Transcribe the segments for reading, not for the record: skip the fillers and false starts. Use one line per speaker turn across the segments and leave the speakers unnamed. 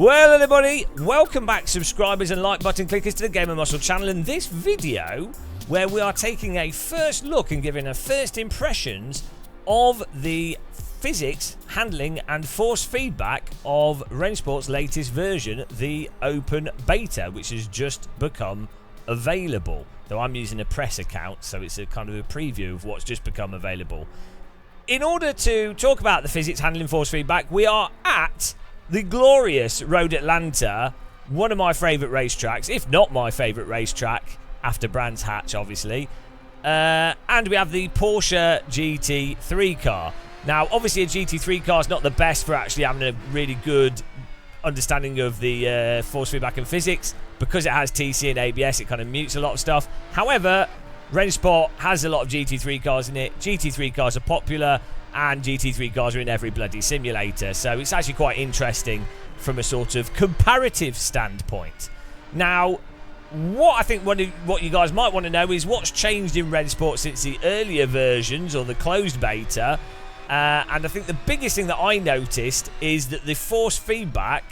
Well, everybody, welcome back, subscribers and like button clickers, to the Gamer Muscle channel. In this video, where we are taking a first look and giving a first impressions of the physics, handling and force feedback of Rennsport's latest version, the open beta, which has just become available. Though I'm using a press account, so it's a kind of a preview of what's just become available. In order to talk about the physics, handling, force feedback, we are at the glorious Road Atlanta, one of my favourite racetracks, if not my favourite racetrack, after Brands Hatch, obviously. And we have the Porsche GT3 car. Now, obviously, a GT3 car is not the best for actually having a really good understanding of the force feedback and physics. Because it has TC and ABS, it kind of mutes a lot of stuff. However, Rennsport has a lot of GT3 cars in it. GT3 cars are popular, and GT3 cars are in every bloody simulator, so it's actually quite interesting from a sort of comparative standpoint. Now, what I think what you guys might want to know is what's changed in Rennsport since the earlier versions, or the closed beta. And I think the biggest thing that I noticed is that the force feedback,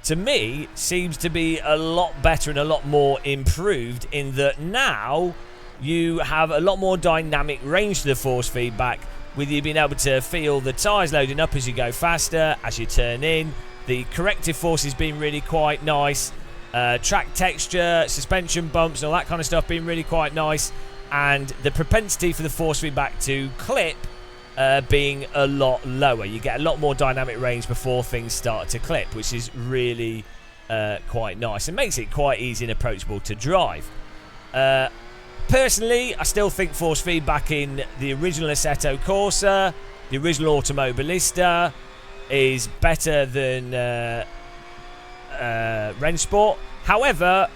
to me, seems to be a lot better and a lot more improved, in that now you have a lot more dynamic range to the force feedback, with you being able to feel the tyres loading up as you go faster, as you turn in. The corrective force has been really quite nice. Track texture, suspension bumps, and all that kind of stuff being really quite nice. And the propensity for the force feedback to clip being a lot lower. You get a lot more dynamic range before things start to clip, which is really quite nice. It makes it quite easy and approachable to drive. Personally, I still think force feedback in the original Assetto Corsa, the original Automobilista, is better than Rennsport. However,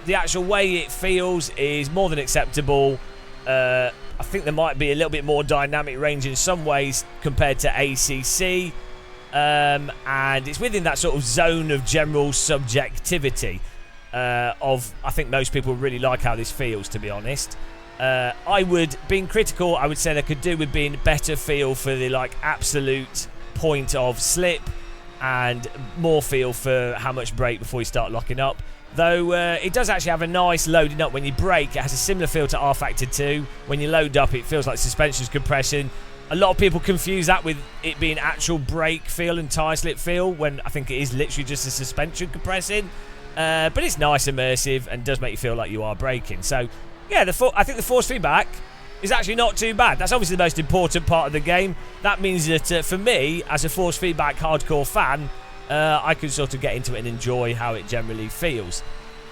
the actual way it feels is more than acceptable. I think there might be a little bit more dynamic range in some ways compared to ACC. And it's within that sort of zone of general subjectivity. I think most people really like how this feels, to be honest. Being critical, I would say there could do with being better feel for the absolute point of slip, and more feel for how much brake before you start locking up. Though it does actually have a nice loading up when you brake. It has a similar feel to R Factor 2. When you load up, it feels like suspension's compression. A lot of people confuse that with it being actual brake feel and tyre slip feel, when I think it is literally just the suspension compressing. But it's nice, immersive, and does make you feel like you are braking. So, yeah, I think the force feedback is actually not too bad. That's obviously the most important part of the game. That means that for me, as a force feedback hardcore fan, I can sort of get into it and enjoy how it generally feels.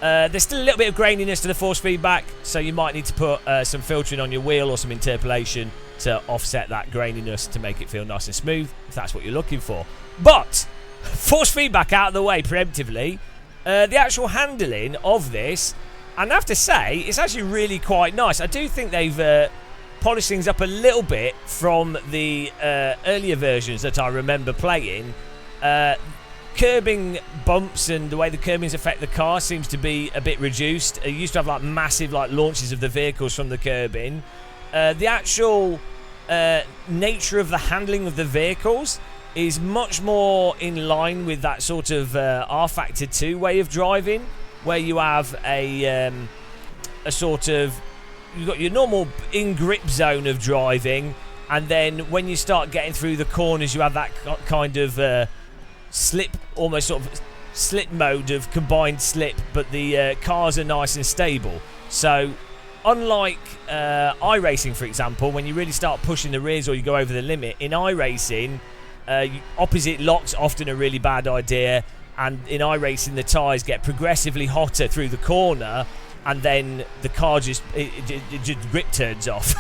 There's still a little bit of graininess to the force feedback, so you might need to put some filtering on your wheel or some interpolation to offset that graininess to make it feel nice and smooth, if that's what you're looking for. But, force feedback out of the way preemptively. The actual handling of this, and I have to say, it's actually really quite nice. I do think they've polished things up a little bit from the earlier versions that I remember playing. Curbing bumps and the way the curbings affect the car seems to be a bit reduced. It used to have massive launches of the vehicles from the curbing. The actual nature of the handling of the vehicles is much more in line with that sort of R Factor 2 way of driving, where you have a sort of, you've got your normal in-grip zone of driving, and then when you start getting through the corners, you have that kind of slip, almost sort of slip mode of combined slip, but the cars are nice and stable. So unlike iRacing, for example, when you really start pushing the rears or you go over the limit, in iRacing, opposite locks often a really bad idea, and in iRacing the tyres get progressively hotter through the corner, and then the car just grip turns off.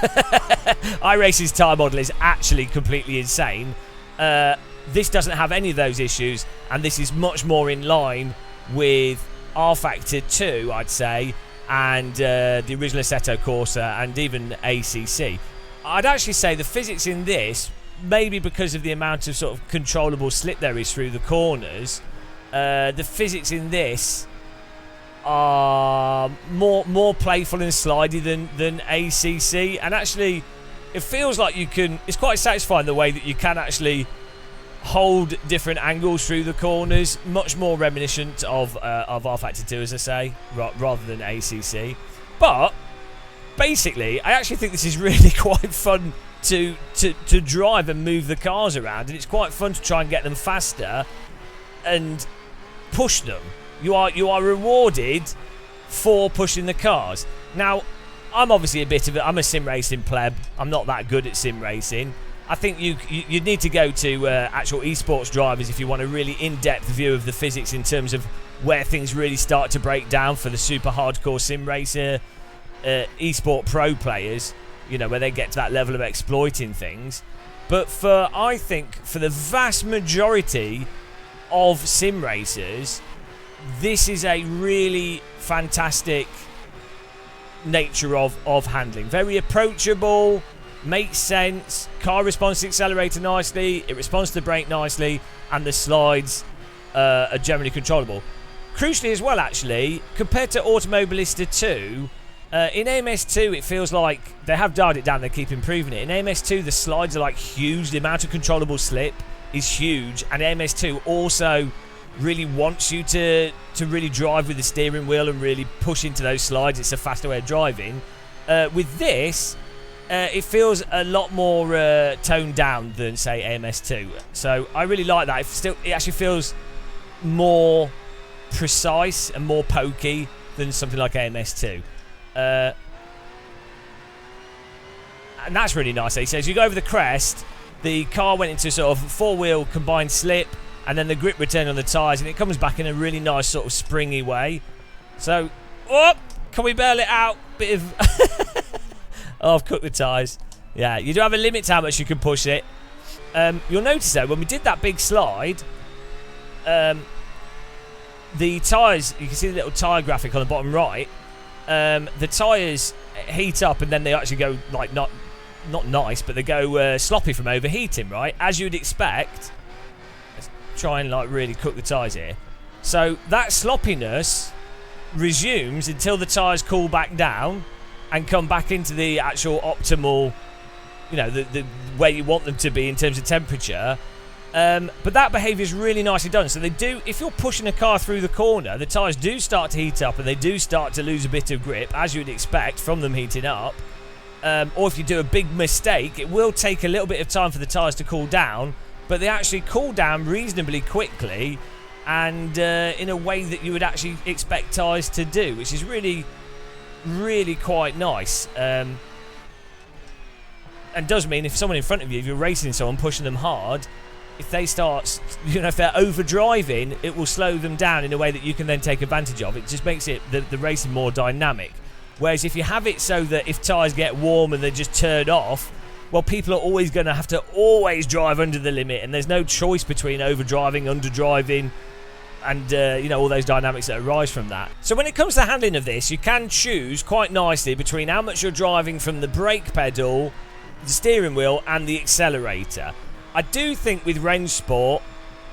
iRacing's tyre model is actually completely insane. This doesn't have any of those issues, and this is much more in line with R Factor 2, I'd say, and the original Assetto Corsa, and even ACC. I'd actually say the physics in this, maybe because of the amount of sort of controllable slip there is through the corners, the physics in this are more playful and slidey than ACC, and actually it feels like you can, it's quite satisfying the way that you can actually hold different angles through the corners, much more reminiscent of R-Factor 2, as I say, rather than ACC. But basically, I actually think this is really quite fun to drive and move the cars around, and it's quite fun to try and get them faster and push them. You are rewarded for pushing the cars. Now, I'm obviously I'm a sim racing pleb. I'm not that good at sim racing. I think you need to go to actual esports drivers if you want a really in-depth view of the physics in terms of where things really start to break down for the super hardcore sim racer esport pro players, you know, where they get to that level of exploiting things. But I think for the vast majority of sim racers, this is a really fantastic nature of handling. Very approachable, makes sense, car responds to the accelerator nicely, it responds to the brake nicely, and the slides are generally controllable. Crucially as well, actually, compared to Automobilista 2, in AMS2 it feels like they have dialed it down, they keep improving it. In AMS2 the slides are like huge, the amount of controllable slip is huge, and AMS2 also really wants you to really drive with the steering wheel and really push into those slides. It's a faster way of driving. With this, it feels a lot more toned down than, say, AMS2. So I really like that. It actually feels more precise and more pokey than something like AMS2. And that's really nice. He says you go over the crest, the car went into sort of four-wheel combined slip, and then the grip returned on the tyres, and it comes back in a really nice sort of springy way. So, can we bail it out? Bit of... oh, I've cooked the tyres. Yeah, you do have a limit to how much you can push it. You'll notice, though, when we did that big slide, the tyres, you can see the little tyre graphic on the bottom right, the tyres heat up, and then they actually go, like, not nice, but they go sloppy from overheating, right? As you'd expect. Try and like really cook the tyres here. So that sloppiness resumes until the tyres cool back down and come back into the actual optimal, you know, the where you want them to be in terms of temperature. But that behaviour is really nicely done. So they do, if you're pushing a car through the corner, the tyres do start to heat up and they do start to lose a bit of grip, as you'd expect from them heating up. Or if you do a big mistake, it will take a little bit of time for the tyres to cool down, but they actually cool down reasonably quickly and in a way that you would actually expect tyres to do, which is really, really quite nice. And does mean if someone in front of you, if you're racing someone, pushing them hard, if they start, you know, if they're overdriving, it will slow them down in a way that you can then take advantage of. It just makes it the racing more dynamic. Whereas if you have it so that if tyres get warm and they just turn off, well, people are always going to have to always drive under the limit, and there's no choice between overdriving, underdriving, and you know, all those dynamics that arise from that. So when it comes to the handling of this, you can choose quite nicely between how much you're driving from the brake pedal, the steering wheel, and the accelerator. I do think with Rennsport,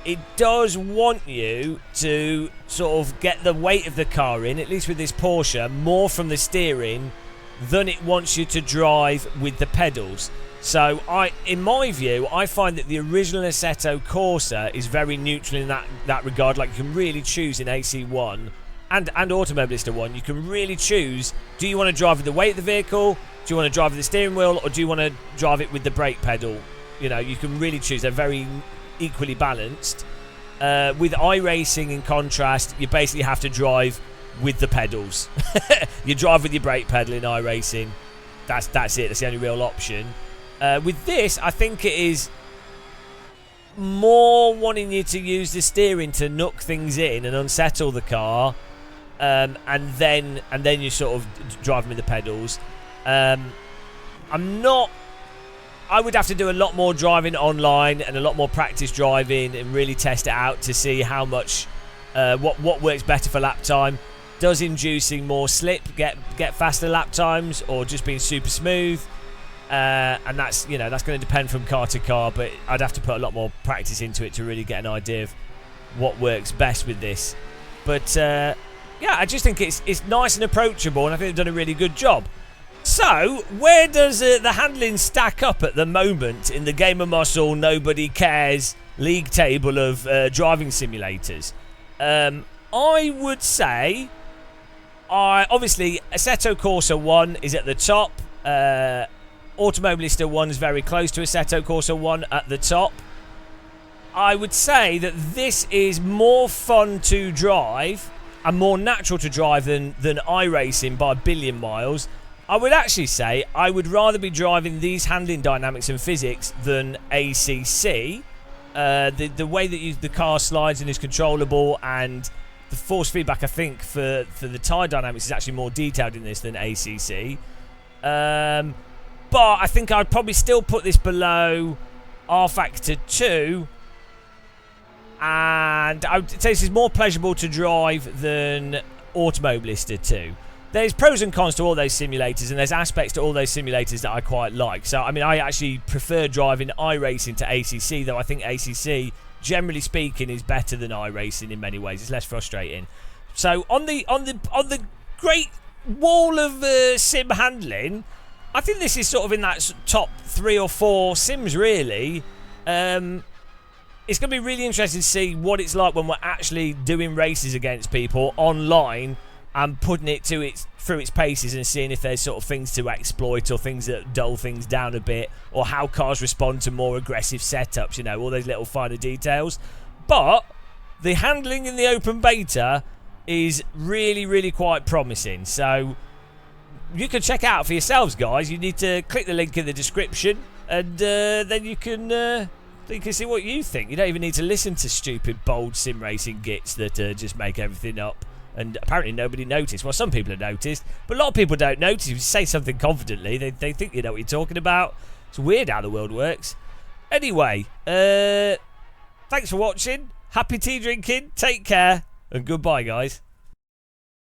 it does want you to sort of get the weight of the car in, at least with this Porsche, more from the steering than it wants you to drive with the pedals. So in my view, I find that the original Assetto Corsa is very neutral in that regard. Like, you can really choose in AC1 and Automobilista 1, you can really choose, do you want to drive with the weight of the vehicle, do you want to drive with the steering wheel, or do you want to drive it with the brake pedal? You know, you can really choose. They're very equally balanced. With iRacing, in contrast, you basically have to drive with the pedals. You drive with your brake pedal in iRacing. That's it. That's the only real option. With this, I think it is more wanting you to use the steering to knock things in and unsettle the car, and then you sort of drive with the pedals. I would have to do a lot more driving online and a lot more practice driving and really test it out to see how much, what works better for lap time. Does inducing more slip get faster lap times, or just being super smooth? And that's, you know, that's going to depend from car to car, but I'd have to put a lot more practice into it to really get an idea of what works best with this. But yeah, I just think it's nice and approachable, and I think they've done a really good job. So, where does the handling stack up at the moment in the game of muscle, nobody cares league table of driving simulators. I would say, obviously, Assetto Corsa 1 is at the top. Automobilista 1 is very close to Assetto Corsa 1 at the top. I would say that this is more fun to drive and more natural to drive than iRacing by a billion miles. I would actually say I would rather be driving these handling dynamics and physics than ACC. The way that the car slides and is controllable, and the force feedback, I think, for the tyre dynamics is actually more detailed in this than ACC. But I think I'd probably still put this below R-Factor 2. And I would say this is more pleasurable to drive than Automobilista 2. There's pros and cons to all those simulators, and there's aspects to all those simulators that I quite like. So, I mean, I actually prefer driving iRacing to ACC, though I think ACC, generally speaking, is better than iRacing in many ways. It's less frustrating. So, on the great wall of sim handling, I think this is sort of in that top 3 or 4 sims, really. It's going to be really interesting to see what it's like when we're actually doing races against people online and putting it through its paces and seeing if there's sort of things to exploit or things that dull things down a bit, or how cars respond to more aggressive setups, you know, all those little finer details. But the handling in the open beta is really, really quite promising. So you can check out for yourselves, guys. You need to click the link in the description, and then you can see what you think. You don't even need to listen to stupid, bold sim racing gits that just make everything up. And apparently nobody noticed. Well, some people have noticed, but a lot of people don't notice. If you say something confidently, they think you know what you're talking about. It's weird how the world works. Anyway, thanks for watching. Happy tea drinking. Take care. And goodbye, guys.